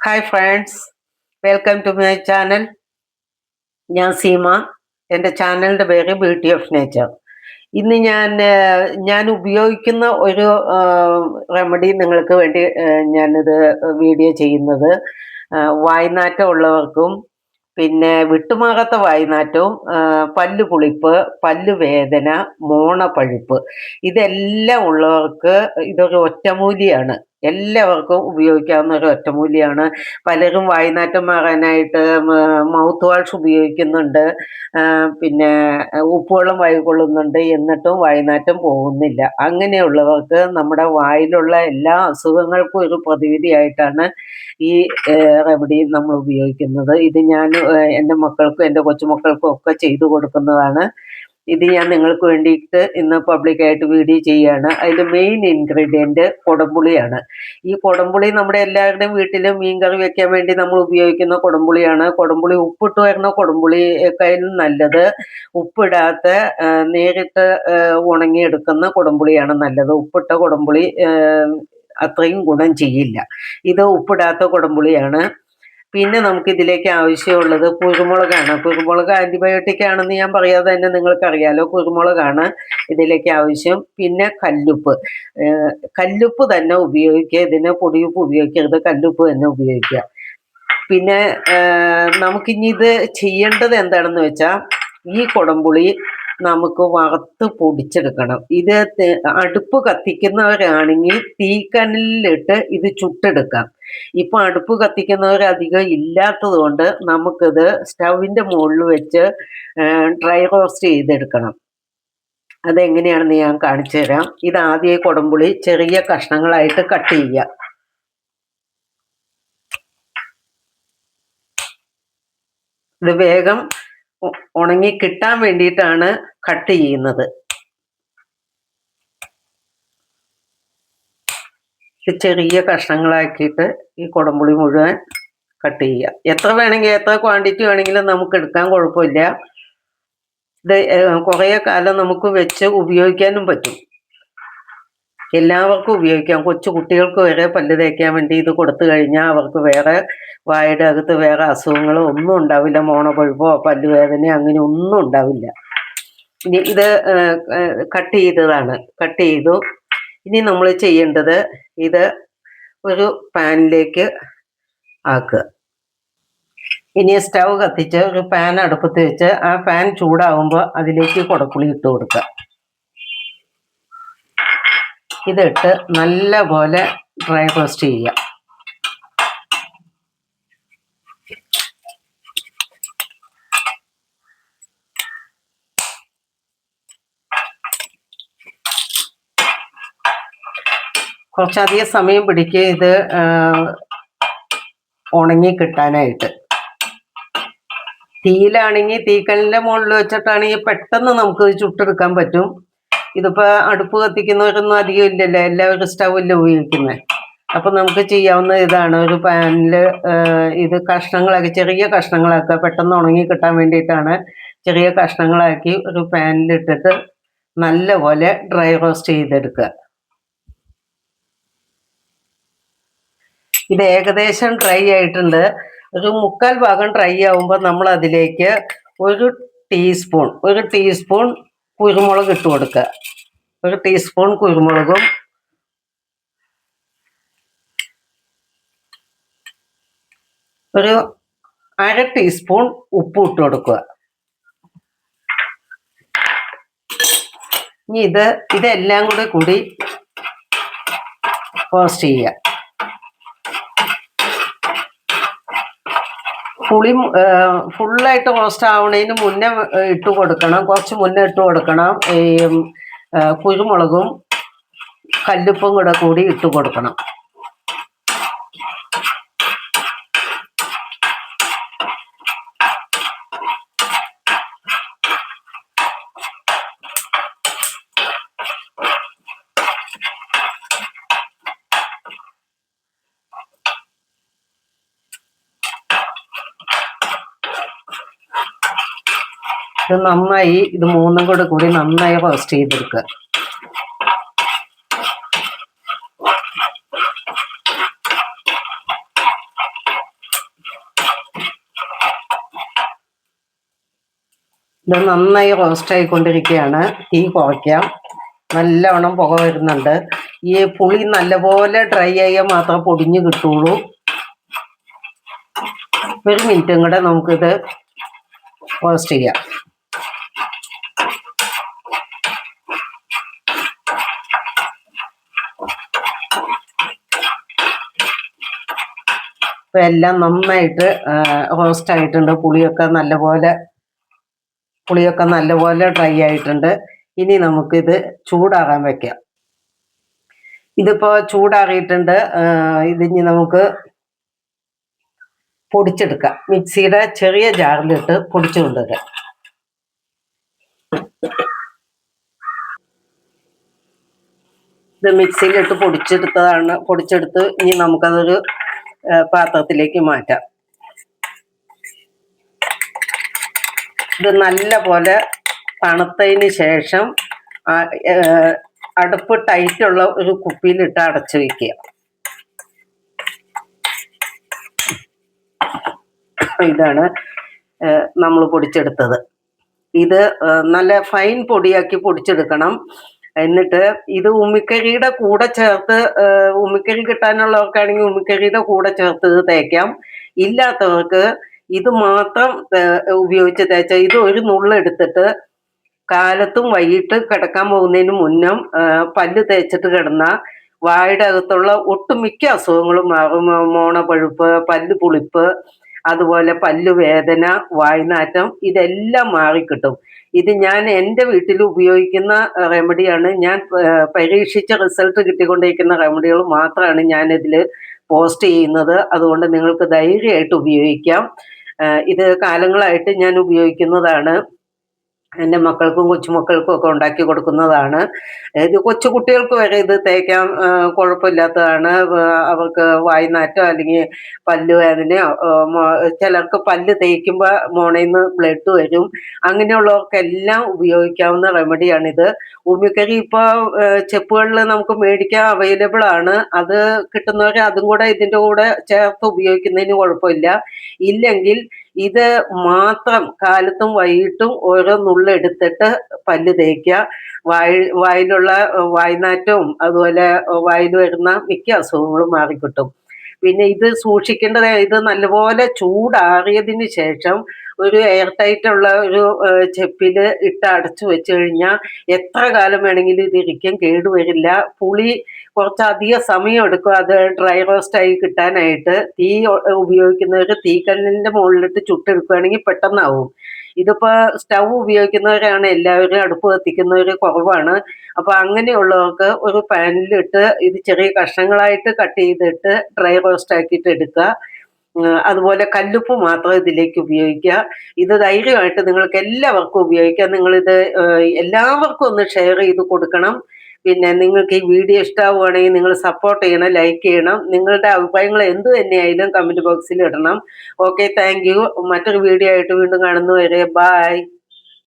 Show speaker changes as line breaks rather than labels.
Hi friends, welcome to my channel. ഞാൻ സീമ. എൻ്റെ ചാനലിൻ്റെ പേര് ബ്യൂട്ടി ഓഫ് നേച്ചർ. ഇന്ന് ഞാൻ ഉപയോഗിക്കുന്ന ഒരു റെമഡി നിങ്ങൾക്ക് വേണ്ടി ഞാനിത് വീഡിയോ ചെയ്യുന്നത് വായ്നാറ്റം ഉള്ളവർക്കും പിന്നെ വിട്ടുമാറാത്ത വായ്നാറ്റവും പല്ല് പുളിപ്പ്, പല്ല് വേദന, മോണപ്പഴുപ്പ് ഇതെല്ലാം ഉള്ളവർക്ക് ഇതൊരു ഒറ്റമൂലിയാണ്. എല്ലാവർക്കും ഉപയോഗിക്കാവുന്ന ഒരു ഒറ്റമൂലിയാണ്. പലരും വായ്നാറ്റം മാറാനായിട്ട് മൗത്ത് വാഷ് ഉപയോഗിക്കുന്നുണ്ട്, പിന്നെ ഉപ്പുവെള്ളം വായിൽ കൊള്ളുന്നുണ്ട്, എന്നിട്ടും വായ്നാറ്റം പോകുന്നില്ല. അങ്ങനെയുള്ളവർക്ക് നമ്മുടെ വായിലുള്ള എല്ലാ അസുഖങ്ങൾക്കും ഒരു പ്രതിവിധിയായിട്ടാണ് ഈ റെമഡി നമ്മൾ ഉപയോഗിക്കുന്നത്. ഇത് ഞാൻ എൻ്റെ മക്കൾക്കും എൻ്റെ കൊച്ചുമക്കൾക്കും ഒക്കെ ചെയ്തു കൊടുക്കുന്നതാണ്. ഇത് ഞാൻ നിങ്ങൾക്ക് വേണ്ടിയിട്ട് ഇന്ന് പബ്ലിക്കായിട്ട് വീഡിയോ ചെയ്യുകയാണ്. അതിൽ മെയിൻ ഇൻഗ്രീഡിയൻറ്റ് കുടംപുളിയാണ്. ഈ കുടംപുളി നമ്മുടെ എല്ലാവരുടെയും വീട്ടിൽ മീൻകറി വെക്കാൻ വേണ്ടി നമ്മൾ ഉപയോഗിക്കുന്ന കുടംപുളിയാണ്. കുടംപുളി ഉപ്പിട്ട് വരുന്ന കുടംപുളിയേക്കാളും നല്ലത് ഉപ്പിടാത്ത നേരിട്ട് ഉണങ്ങിയെടുക്കുന്ന കുടംപുളിയാണ് നല്ലത്. ഉപ്പിട്ട കുടംപുളി അത്രയും ഗുണം ചെയ്യില്ല. ഇത് ഉപ്പിടാത്ത കുടംപുളിയാണ്. പിന്നെ നമുക്ക് ഇതിലേക്ക് ആവശ്യമുള്ളത് കുരുമുളകാണ്. കുരുമുളക് ആൻറ്റിബയോട്ടിക് ആണെന്ന് ഞാൻ പറയാതെ തന്നെ നിങ്ങൾക്കറിയാലോ. കുരുമുളകാണ് ഇതിലേക്ക് ആവശ്യം. പിന്നെ കല്ലുപ്പ്. കല്ലുപ്പ് തന്നെ ഉപയോഗിക്കുക. ഇതിന് പൊടിയുപ്പ് ഉപയോഗിക്കരുത്, കല്ലുപ്പ് തന്നെ ഉപയോഗിക്കുക. പിന്നെ നമുക്കിനി ഇത് ചെയ്യേണ്ടത് എന്താണെന്ന് വെച്ചാൽ, ഈ കുടംപുളി നമുക്ക് വറുത്ത് പൊടിച്ചെടുക്കണം. ഇത് അടുപ്പ് കത്തിക്കുന്നവരാണെങ്കിൽ തീക്കനലിലിട്ട് ഇത് ചുട്ടെടുക്കാം. ഇപ്പൊ അടുപ്പ് കത്തിക്കുന്നവർ അധികം ഇല്ലാത്തത് കൊണ്ട് നമുക്കിത് സ്റ്റൗവിൻ്റെ മുകളിൽ വെച്ച് ഡ്രൈ റോസ്റ്റ് ചെയ്തെടുക്കണം. അതെങ്ങനെയാണെന്ന് ഞാൻ കാണിച്ചു തരാം. ഇത് ആദ്യം കുടംപുളി ചെറിയ കഷ്ണങ്ങളായിട്ട് കട്ട് ചെയ്യുക. ഇത് വേഗം ഉണങ്ങി കിട്ടാൻ വേണ്ടിയിട്ടാണ് കട്ട് ചെയ്യുന്നത്. ഇത് ചെറിയ കഷ്ണങ്ങളാക്കിയിട്ട് ഈ കുടംപുളി മുഴുവൻ കട്ട് ചെയ്യുക. എത്ര വേണമെങ്കിൽ, എത്ര ക്വാണ്ടിറ്റി വേണമെങ്കിലും നമുക്ക് എടുക്കാൻ, കുഴപ്പമില്ല. ഇത് കുറേ കാലം നമുക്ക് വെച്ച് ഉപയോഗിക്കാനും പറ്റും. എല്ലാവർക്കും ഉപയോഗിക്കാം. കൊച്ചു കുട്ടികൾക്ക് വരെ പല്ല് തേക്കാൻ വേണ്ടി ഇത് കൊടുത്തു കഴിഞ്ഞാൽ അവർക്ക് വേറെ വായുടെ അകത്ത് വേറെ അസുഖങ്ങളോ ഒന്നും ഉണ്ടാവില്ല. മോണപ്പഴുപ്പോ പല്ലുവേദനയോ അങ്ങനെ ഒന്നും ഉണ്ടാവില്ല. ഇനി ഇത് കട്ട് ചെയ്തതാണ്. കട്ട് ചെയ്തു. ഇനി നമ്മൾ ചെയ്യേണ്ടത് ഇത് ഒരു പാനിലേക്ക് ആക്കുക. ഇനി സ്റ്റൗ കത്തിച്ച് ഒരു പാൻ അടുപ്പത്ത് വെച്ച് ആ പാൻ ചൂടാവുമ്പോൾ അതിലേക്ക് കുടംപുളി ഇട്ട് കൊടുക്കുക. ഇതിട്ട് നല്ല പോലെ ഡ്രൈ റോസ്റ്റ് ചെയ്യുക. കുറച്ചധികം സമയം പിടിക്കുക ഇത് ഉണങ്ങി കിട്ടാനായിട്ട്. തീയിലാണെങ്കിൽ തീക്കനലിൻ്റെ മുകളിൽ വെച്ചിട്ടാണെങ്കിൽ പെട്ടെന്ന് നമുക്ക് ചുട്ടെടുക്കാൻ പറ്റും. ഇതിപ്പോൾ അടുപ്പ് കത്തിക്കുന്നവരൊന്നും അധികം ഇല്ലല്ലോ, എല്ലാവരും സ്റ്റൗവില്ല ഉപയോഗിക്കുന്നത്. അപ്പം നമുക്ക് ചെയ്യാവുന്ന ഇതാണ്. ഒരു പാനിൽ ഇത് കഷ്ണങ്ങളാക്കി, ചെറിയ കഷ്ണങ്ങളാക്കുക. പെട്ടെന്ന് ഉണങ്ങി കിട്ടാൻ വേണ്ടിയിട്ടാണ് ചെറിയ കഷ്ണങ്ങളാക്കി ഒരു പാനിലിട്ടിട്ട് നല്ലപോലെ ഡ്രൈ റോസ്റ്റ് ചെയ്തെടുക്കുക. ഇത് ഏകദേശം ഡ്രൈ ആയിട്ടുണ്ട്. ഒരു 3/4 ഭാഗം ഡ്രൈ ആവുമ്പോൾ നമ്മൾ അതിലേക്ക് ഒരു ടീസ്പൂൺ കുരുമുളക് ഇട്ട് കൊടുക്കുക. ഒരു ടീസ്പൂൺ കുരുമുളകും ഒരു 1/2 ടീസ്പൂൺ ഉപ്പും ഇട്ട് കൊടുക്കുക. ഇനി ഇതെല്ലാം കൂടി റോസ്റ്റ് ചെയ്യുക. പുളി ഫുള്ളായിട്ട് റോസ്റ്റ് ആവുന്നതിന് മുന്നേ ഇട്ട് കൊടുക്കണം. കുറച്ച് മുന്നേ ഇട്ട് കൊടുക്കണം. ഈ കുരുമുളകും കല്ലുപ്പും കൂടി ഇട്ട് കൊടുക്കണം. ഇത് മൂന്നും കൂടി നന്നായി റോസ്റ്റ് ചെയ്തെടുക്കുക. ഇത് നന്നായി റോസ്റ്റ് ആയിക്കൊണ്ടിരിക്കുകയാണ്. തീ കുറയ്ക്കാം. നല്ലവണ്ണം പുക വരുന്നുണ്ട്. ഈ പുളി നല്ലപോലെ ഡ്രൈ ആയാൽ മാത്രം പൊടിഞ്ഞ് കിട്ടുള്ളൂ. ഒരു മിനിറ്റും കൂടെ നമുക്കിത് റോസ്റ്റ് ചെയ്യാം. ഇപ്പം എല്ലാം നന്നായിട്ട് റോസ്റ്റ് ആയിട്ടുണ്ട്. പുളിയൊക്കെ നല്ലപോലെ ഡ്രൈ ആയിട്ടുണ്ട്. ഇനി നമുക്കിത് ചൂടാകാൻ വെക്കാം. ഇതിപ്പോൾ ചൂടാറിയിട്ടുണ്ട്. ഇതിനി നമുക്ക് പൊടിച്ചെടുക്കാം. മിക്സിയുടെ ചെറിയ ജാറിലിട്ട് പൊടിച്ചു കൊണ്ടുവരാം. ഇത് മിക്സിയിലിട്ട് പൊടിച്ചെടുത്ത് ഇനി നമുക്കതൊരു പാത്രത്തിലേക്ക് മാറ്റാം. ഇത് നല്ല പോലെ തണുത്തതിന് ശേഷം അടുപ്പ് ടൈറ്റുള്ള ഒരു കുപ്പിയിലിട്ട് അടച്ചു വയ്ക്കുക. ഇതാണ് നമ്മൾ പൊടിച്ചെടുത്തത്. ഇത് നല്ല ഫൈൻ പൊടിയാക്കി പൊടിച്ചെടുക്കണം. എന്നിട്ട് ഇത് ഉമ്മിക്കരിയുടെ കൂടെ ചേർത്ത്, ഉമ്മിക്കരി കിട്ടാനുള്ളവർക്കാണെങ്കിൽ ഉമ്മിക്കരിയുടെ കൂടെ ചേർത്ത് ഇത് തേക്കാം. ഇല്ലാത്തവർക്ക് ഇത് മാത്രം ഉപയോഗിച്ച് തേച്ചാൽ, ഇത് ഒരു നുള്ളെടുത്തിട്ട് കാലത്തും വൈകിട്ട് കിടക്കാൻ പോകുന്നതിന് മുന്നം പല്ല് തേച്ചിട്ട് കിടന്ന വായുടെ അകത്തുള്ള ഒട്ടുമിക്ക അസുഖങ്ങളും മാറും. മോണപഴുപ്പ്, പല്ല് പുളിപ്പ്, അതുപോലെ പല്ലുവേദന, വായ്നാറ്റം, ഇതെല്ലാം മാറിക്കിട്ടും. ഇത് ഞാൻ എൻ്റെ വീട്ടിൽ ഉപയോഗിക്കുന്ന റെമഡിയാണ്. ഞാൻ പരീക്ഷിച്ച റിസൾട്ട് കിട്ടിക്കൊണ്ടിരിക്കുന്ന റെമഡികൾ മാത്രമാണ് ഞാനിതിൽ പോസ്റ്റ് ചെയ്യുന്നത്. അതുകൊണ്ട് നിങ്ങൾക്ക് ധൈര്യമായിട്ട് ഉപയോഗിക്കാം. ഇത് കാലങ്ങളായിട്ട് ഞാൻ ഉപയോഗിക്കുന്നതാണ്. എൻ്റെ മക്കൾക്കും കൊച്ചുമക്കൾക്കും ഒക്കെ ഉണ്ടാക്കി കൊടുക്കുന്നതാണ്. ഇത് കൊച്ചു കുട്ടികൾക്ക് വരെ ഇത് തേക്കാൻ കുഴപ്പമില്ലാത്തതാണ്. അവർക്ക് വായ്നാറ്റോ അല്ലെങ്കിൽ പല്ലുവേദനയോ, ചിലർക്ക് പല്ല് തേക്കുമ്പോൾ മോണയിൽ നിന്ന് ബ്ലഡ് വരും. അങ്ങനെയുള്ളവർക്കെല്ലാം ഉപയോഗിക്കാവുന്ന റെമഡിയാണിത്. ഉമിക്കരി ഇപ്പോൾ ചെപ്പുകളിൽ നമുക്ക് മേടിക്കാൻ അവൈലബിൾ ആണ്. അത് കിട്ടുന്നവർ അതും കൂടെ ഇതിൻ്റെ കൂടെ ചേർത്ത് ഉപയോഗിക്കുന്നതിന് കുഴപ്പമില്ല. ഇല്ലെങ്കിൽ ഇത് മാത്രം കാലത്തും വൈകിട്ടും ഓരോ നുള്ളെടുത്തിട്ട് പല്ല് തേക്കുക. വായിലുള്ള വായ്നാറ്റവും അതുപോലെ വായിൽ വരുന്ന മിക്ക അസുഖങ്ങളും മാറിക്കിട്ടും. പിന്നെ ഇത് സൂക്ഷിക്കേണ്ടത്, ഇത് നല്ലപോലെ ചൂടാറിയതിന് ശേഷം ഒരു എയർ ടൈറ്റുള്ള ഒരു ചെപ്പിൽ ഇട്ട് അടച്ചു വെച്ച് കഴിഞ്ഞാൽ എത്ര കാലം വേണമെങ്കിലും ഇത് ഇരിക്കും, കേടുവരില്ല. പുളി കുറച്ചധികം സമയം എടുക്കും അത് ഡ്രൈ റോസ്റ്റായി കിട്ടാനായിട്ട്. തീ ഉപയോഗിക്കുന്നവർ തീക്കല്ലിൻ്റെ മുകളിലിട്ട് ചുട്ടെടുക്കുകയാണെങ്കിൽ പെട്ടെന്നാവും. ഇതിപ്പോൾ സ്റ്റൗ ഉപയോഗിക്കുന്നവരാണ് എല്ലാവരും, അടുപ്പ് കത്തിക്കുന്നവർ കുറവാണ്. അപ്പോൾ അങ്ങനെയുള്ളവർക്ക് ഒരു പാനിലിട്ട് ഇത് ചെറിയ കഷ്ണങ്ങളായിട്ട് കട്ട് ചെയ്തിട്ട് ഡ്രൈ റോസ്റ്റ് ആക്കിയിട്ട് എടുക്കുക. അതുപോലെ കല്ലുപ്പ് മാത്രം ഇതിലേക്ക് ഉപയോഗിക്കുക. ഇത് ധൈര്യമായിട്ട് നിങ്ങൾക്ക് എല്ലാവർക്കും ഉപയോഗിക്കാം. നിങ്ങളിത് എല്ലാവർക്കും ഒന്ന് ഷെയർ ചെയ്ത് കൊടുക്കണം. പിന്നെ നിങ്ങൾക്ക് ഈ വീഡിയോ ഇഷ്ടമാവുകയാണെങ്കിൽ നിങ്ങൾ സപ്പോർട്ട് ചെയ്യണം, ലൈക്ക് ചെയ്യണം. നിങ്ങളുടെ അഭിപ്രായങ്ങൾ എന്ത് തന്നെയായാലും കമൻറ്റ് ബോക്സിൽ ഇടണം. Okay, thank you. മറ്റൊരു വീഡിയോ ആയിട്ട് വീണ്ടും കാണുന്നവരെ ബൈ.